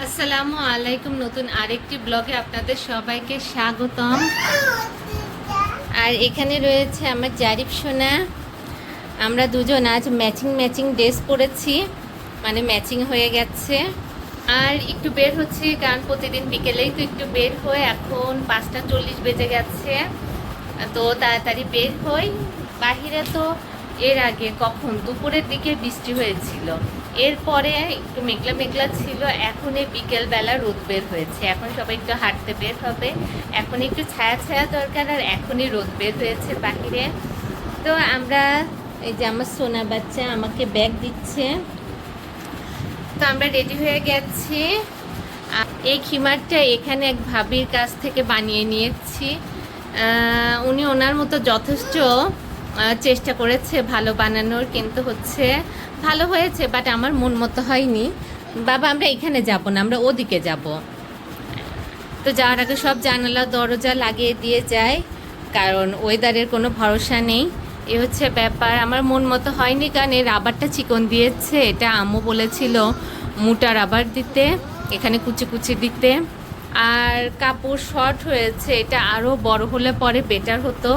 আসসালামু আলাইকুম। নতুন আরেকটি ব্লগে আপনাদের সবাইকে স্বাগতম। আর এখানে রয়েছে আমার জারিফ সোনা। আমরা দুজন আজ ম্যাচিং ড্রেস পরেছি, মানে ম্যাচিং হয়ে গেছে। আর একটু বের হচ্ছি, কারণ প্রতিদিন বিকেলেই তো একটু বের হয়ে, এখন 5:40 বেজে গেছে, তো তাড়াতাড়ি বের হই। বাহিরে তো এর আগে কখন দুপুরের দিকে বৃষ্টি হয়েছিল, এরপরে একটু মেঘলা মেঘলা ছিল, এখন এই বিকেলবেলা রোদ বের হয়েছে। এখন সবাই একটু হাঁটতে বের হবে, এখন একটু ছায়া ছায়া দরকার, আর এখনই রোদ বের হয়েছে বাহিরে। তো আমরা, এই যে আমার সোনা বাচ্চা আমাকে ব্যাগ দিচ্ছে, তো আমরা রেডি হয়ে গেছি। এই খিমারটা এখানে এক ভাবির কাছ থেকে বানিয়ে নিয়েছি। উনি ওনার মতো যথেষ্ট চেষ্টা করেছে ভালো বানানোর, কিন্তু ভালো হয়েছে, বাট আমার মন মতো হয়নি। বাবা আমরা এখানে যাব না, আমরা ওদিকে যাব। তো যাওয়ার আগে সব জানালা দরজা লাগিয়ে দিয়ে যায়, কারণ ওয়েদারের কোনো ভরসা নেই। এ হচ্ছে ব্যাপার। আমার মন মতো হয়নি, কারণ এই রাবারটা চিকন দিয়েছে, এটা আম্মু বলেছিল মোটা রাবার দিতে, এখানে কুচি কুচি দিতে। আর কাপড় শর্ট হয়েছে, এটা আরও বড় হলে পরে বেটার হতো।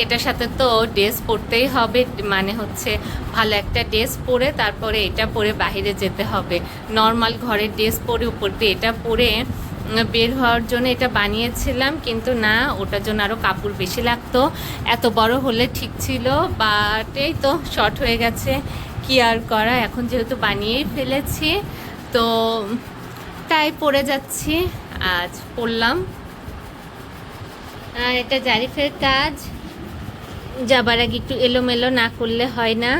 এটার সাথে তো ড্রেস পরতেই হবে, মানে ভালো একটা ড্রেস পরে তারপরে এটা পরে বাইরে যেতে হবে। নর্মাল ঘরের ড্রেস পরে উপর দিয়ে এটা পরে বের হওয়ার জন্য এটা বানিয়েছিলাম, কিন্তু না, ওটার জন্য আরও কাপড় বেশি লাগতো। এত বড় হলে ঠিক ছিল, বাট এই তো শর্ট হয়ে গেছে, কি আর করা। এখন যেহেতু বানিয়েই ফেলেছি, তো তাই পরে যাচ্ছি। আজ পরলাম। আর এটা জারিফের কাজ, যাবার আগে একটু এলোমেলো না করলে হয় না।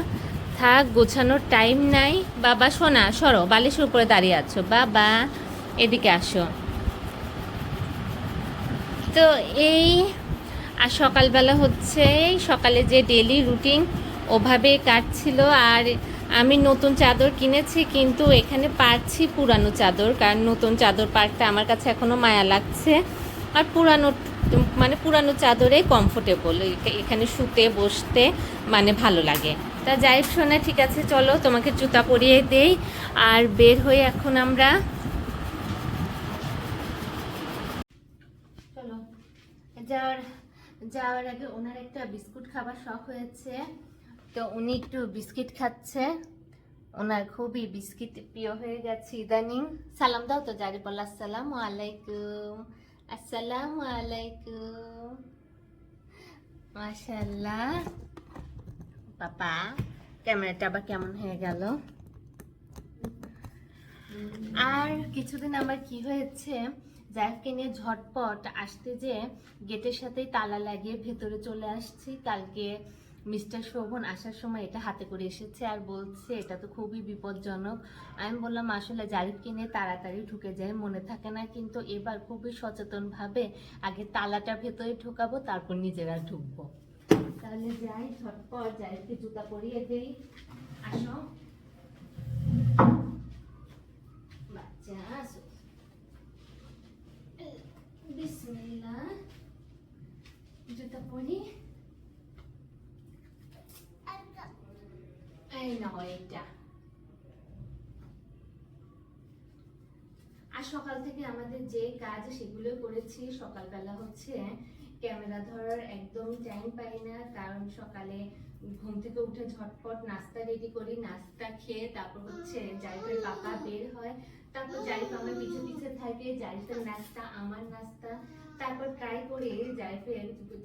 থাক, গোছানোর টাইম নাই। বাবা শোনা, সরো, বালিশের উপরে দাঁড়িয়ে আছো, বাবা এদিকে আসো। তো এই আর সকালবেলা সকালে যে ডেলি রুটিন ওভাবে কাটছিল। আর আমি নতুন চাদর কিনেছি, কিন্তু এখানে পারছি পুরানো চাদর, কারণ নতুন চাদর পারতে আমার কাছে এখনও মায়া লাগছে। আর পুরানো চাদরে কমফোর্টেবল, এখানে শুতে বসতে মানে ভালো লাগে। তা যাই শোনা, ঠিক আছে চলো তোমাকে জুতা পরিয়ে দেই, আর বের হয়ে এখন আমরা চলো। যাওয়ার আগে ওনার একটা বিস্কুট খাবার শখ হয়েছে, তো উনি একটু বিস্কিট খাচ্ছে। ওনার খুবই বিস্কিট প্রিয় হয়ে গেছে ইদানিং। সালাম দাও তো, জারি বল আসসালামু আলাইকুম। আসসালামু আলাইকুম, মাশাআল্লাহ। পাপা ক্যামেরাটা আবার কেমন হয়ে গেল। আর কিছুদিন আমার কি হয়েছে, জাইফকে নিয়ে ঝটপট আসতে, যে গেটের সাথেই তালা লাগিয়ে ভেতরে চলে আসছি। কালকে মিস্টার শোভন আসার সময় এটা হাতে করে এসেছে, আর বলছে এটা তো খুবই বিপজ্জনক। আমি বললাম আসলে জারিফকে নিয়ে তাড়াতাড়ি ঢুকে যায়, মনে থাকে না, কিন্তু এবার খুবই সচেতনভাবে আগে তালাটা ভেতরে ঢুকাবো, তারপর নিজেরা ঢুকবো। তাহলে যাই, ঝটপট জারিফকে জুতা পরিয়ে দেই। আসো বাচ্চা, আসো, বিসমিল্লাহ। জুতা পরি, এই নাও এটা। আর সকাল থেকে আমাদের যে কাজ সেগুলো করেছি। সকালবেলা ক্যামেরা ধরার একদমই টাইম পাই না, কারণ সকালে ঘুম থেকে উঠে ঝটপট নাস্তা রেডি করি, নাস্তা খেয়ে তারপর জারিফের পাপা বের হয়, তারপর জারিফ আমার পিছে পিছে থাকে, জারিফের নাস্তা আমার নাস্তা, তারপর ট্রাই করি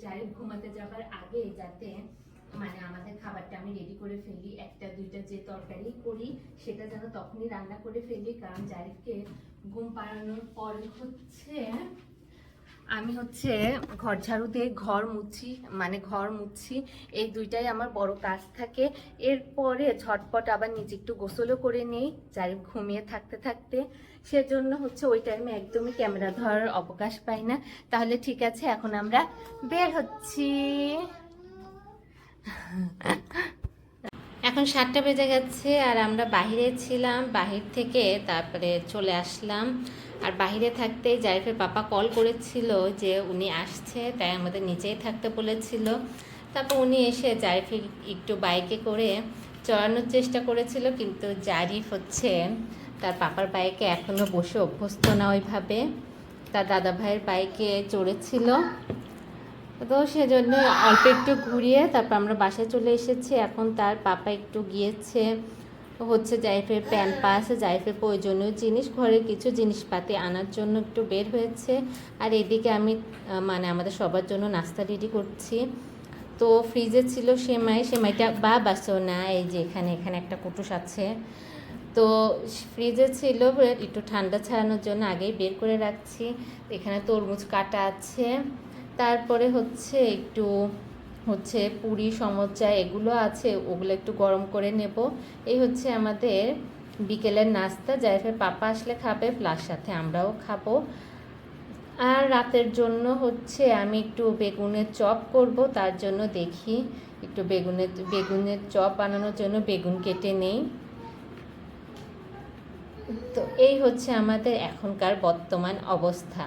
জারিফ ঘুমাতে যাবার আগে যাতে মানে আমাদের খাবারটা আমি রেডি করে ফেলি, একটা দুইটা যে তরকারি করি সেটা যেন তখনই রান্না করে ফেলি, কারণ জারিফকে ঘুম পাড়ানোর পরে আমি ঘর ঝাড়ু দিয়ে ঘর মুছি, এই দুইটাই আমার বড় কাজ থাকে। এরপরে ঝটপট আবার নিজে একটু গোসলও করে নেই, জারিফ ঘুমিয়ে থাকতে থাকতে। সেজন্য ওই টাইমে একদমই ক্যামেরা ধরার অবকাশ পাই না। তাহলে ঠিক আছে, এখন আমরা বের হচ্ছি। এখন 7টা বেজে গেছে, আর আমরা বাহিরে ছিলাম, বাহির থেকে তারপরে চলে আসলাম। আর বাহিরে থাকতে জারিফের পাপা কল করেছিল যে উনি আসছে, তাই আমাদের নিচেই থাকতে বলেছিল। তারপর উনি এসে জারিফের একটু বাইকে করে চড়ানোর চেষ্টা করেছিল, কিন্তু জারিফ তার পাপার বাইকে এখনও বসে অভ্যস্ত না ওইভাবে, তার দাদা ভাইয়ের বাইকে চড়েছিল, তো সেজন্য অল্প একটু ঘুরিয়ে তারপর আমরা বাসায় চলে এসেছি। এখন তার পাপা একটু গিয়েছে হচ্ছে জাইফের প্যাম্পাস, জাইফের প্রয়োজনীয় জিনিস, ঘরের কিছু জিনিসপাতি আনার জন্য একটু বের হয়েছে। আর এদিকে আমি মানে আমাদের সবার জন্য নাস্তা রেডি করছি। তো ফ্রিজে ছিল সেমাইটা বা বাসো না, এই যে এখানে একটা কুটুস আছে, তো ফ্রিজে ছিল, একটু ঠান্ডা ছাড়ানোর জন্য আগেই বের করে রাখছি। এখানে তরমুজ কাটা আছে, তারপরে হচ্ছে একটু হচ্ছে পুরি সমোচা এগুলো আছে, ওগুলো একটু গরম করে নেব। এই হচ্ছে আমাদের বিকেলের নাস্তা, জাইফের পাপা আসলে খাবে, প্লাস সাথে আমরাও খাবো। আর রাতের জন্য হচ্ছে আমি একটু বেগুনের চপ করব, তার জন্য দেখি একটু বেগুনের চপ বানানোর জন্য বেগুন কেটে নেই। তো এই হচ্ছে আমাদের এখনকার বর্তমান অবস্থা।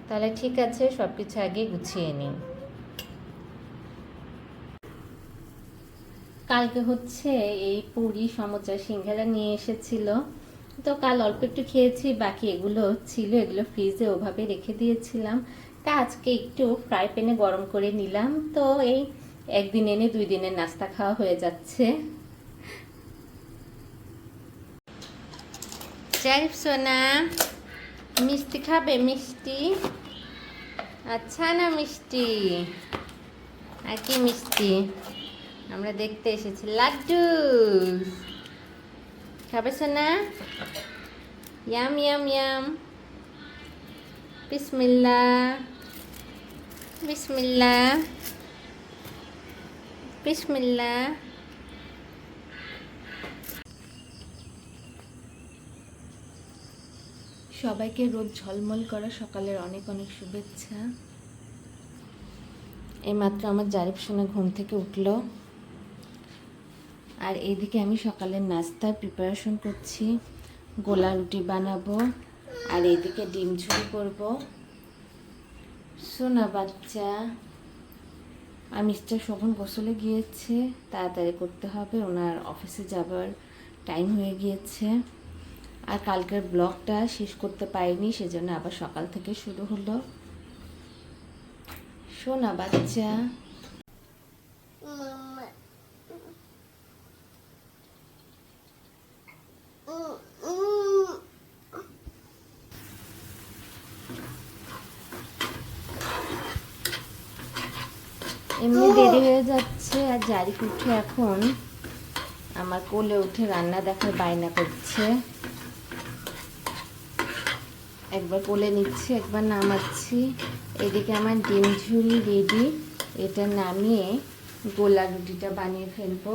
তাহলে ঠিক আছে, সব কিছু আগে গুছিয়ে নিই। কালকে হচ্ছে এই পুরি সমোচা সিঙ্গারা নিয়ে এসেছিল, তো কাল অল্প একটু খেয়েছি, বাকি এগুলো ছিল, এগুলো ফ্রিজে ওভাবে রেখে দিয়েছিলাম। তা আজকে একটু ফ্রাই প্যানে গরম করে নিলাম, তো এই একদিন এনে 2 দিনের নাস্তা খাওয়া হয়ে যাচ্ছে। জারিফ সোনা মিষ্টি খাবে? মিষ্টি আচ্ছা না মিষ্টি? আর কি মিষ্টি আমরা দেখতে এসেছি? লাড্ডু খাবে সোনা? Yam yam yam. বিসমিল্লাহ বিসমিল্লাহ বিসমিল্লাহ। সবাইকে রোদ ঝলমল করা সকালের অনেক অনেক শুভেচ্ছা। এইমাত্র আমার জারিফ সোনা ঘুম থেকে উঠলো, আর এইদিকে আমি সকালের নাস্তার প্রিপারেশন করছি, গোলা রুটি বানাবো, আর এইদিকে ডিম ঝুড়ি করবো। সোনা বাচ্চা আর মিস্টার শোভন গোসলে গিয়েছে, তাড়াতাড়ি করতে হবে, ওনার অফিসে যাবার টাইম হয়ে গিয়েছে। আর কালকের ব্লগটা শেষ করতে পারিনি, সেজন্য আবার সকাল থেকে শুরু হলো। সোনা বাচ্চা এমনি দেরি হয়ে যাচ্ছে, আর জারিফ উঠে এখন আমার কোলে উঠে রান্না দেখার বায়না করছে, একবার কোলে নিচ্ছি একবার নামাচ্ছি। এদিকে আমার ডিম ঝুড়ি রেডি, এটা নামিয়ে গোলা রুটিটা বানিয়ে ফেলবো।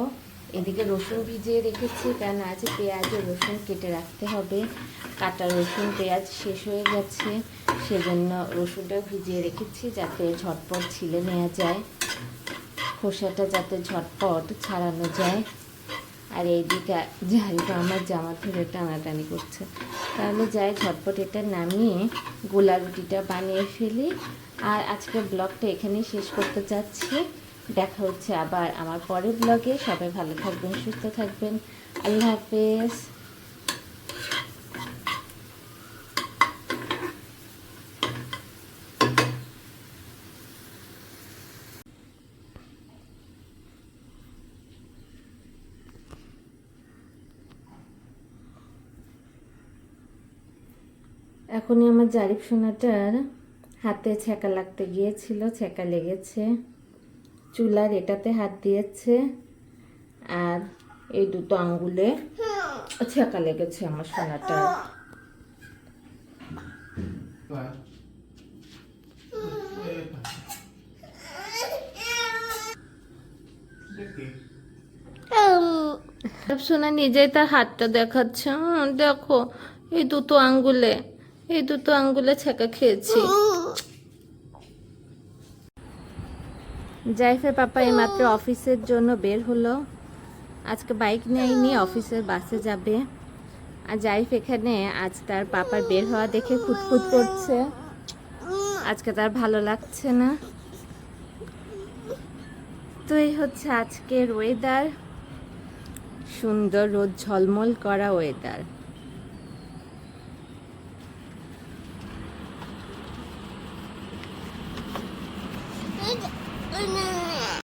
এদিকে রসুন ভিজিয়ে রেখেছি, কারণ আজ পেঁয়াজ ও রসুন কেটে রাখতে হবে, কাটা রসুন পেঁয়াজ শেষ হয়ে গেছে, সেজন্য রসুনটাও ভিজিয়ে রেখেছি যাতে ঝটপট ছিলে নেওয়া যায়, খোসাটা যাতে ঝটপট ছাড়ানো যায়। আর এইদিকে জারিফ আমার জামা ধরে টানাটানি করছে, তাহলে যাই ঝটপট এটা নামিয়ে গোলা রুটিটা বানিয়ে ফেলি। আর আজকের ব্লগটা এখানেই শেষ করতে চাচ্ছি, দেখা হচ্ছে আবার আমার পরের ব্লগে। সবাই ভালো থাকবেন, সুস্থ থাকবেন, আল্লাহ হাফেজ। এখনই আমার জারিফ সোনাটার হাতে ছ্যাঁকা লাগতে গিয়েছিল, ছ্যাঁকা লেগেছে, চুলার এটাতে হাত দিয়েছে, আর এই দুটো আঙ্গুলে ছ্যাঁকা লেগেছে আমার সোনাটার। সোনা নিজেই তার হাতটা দেখাচ্ছে, দেখো এই দুটো আঙ্গুলে ছ্যাঁকা খেয়েছি। জাইফের পাপা এইমাত্র অফিসের জন্য বের হলো, আজকে বাইক নেয়নি, অফিসের বাসে যাবে। আর জাইফ এখানে আজ তার পাপার বের হওয়া দেখে খুঁতখুত করছে, আজকে তার ভালো লাগছে না। তো এই হচ্ছে আজকের ওয়েদার, সুন্দর রোদ ঝলমল করা ওয়েদার। না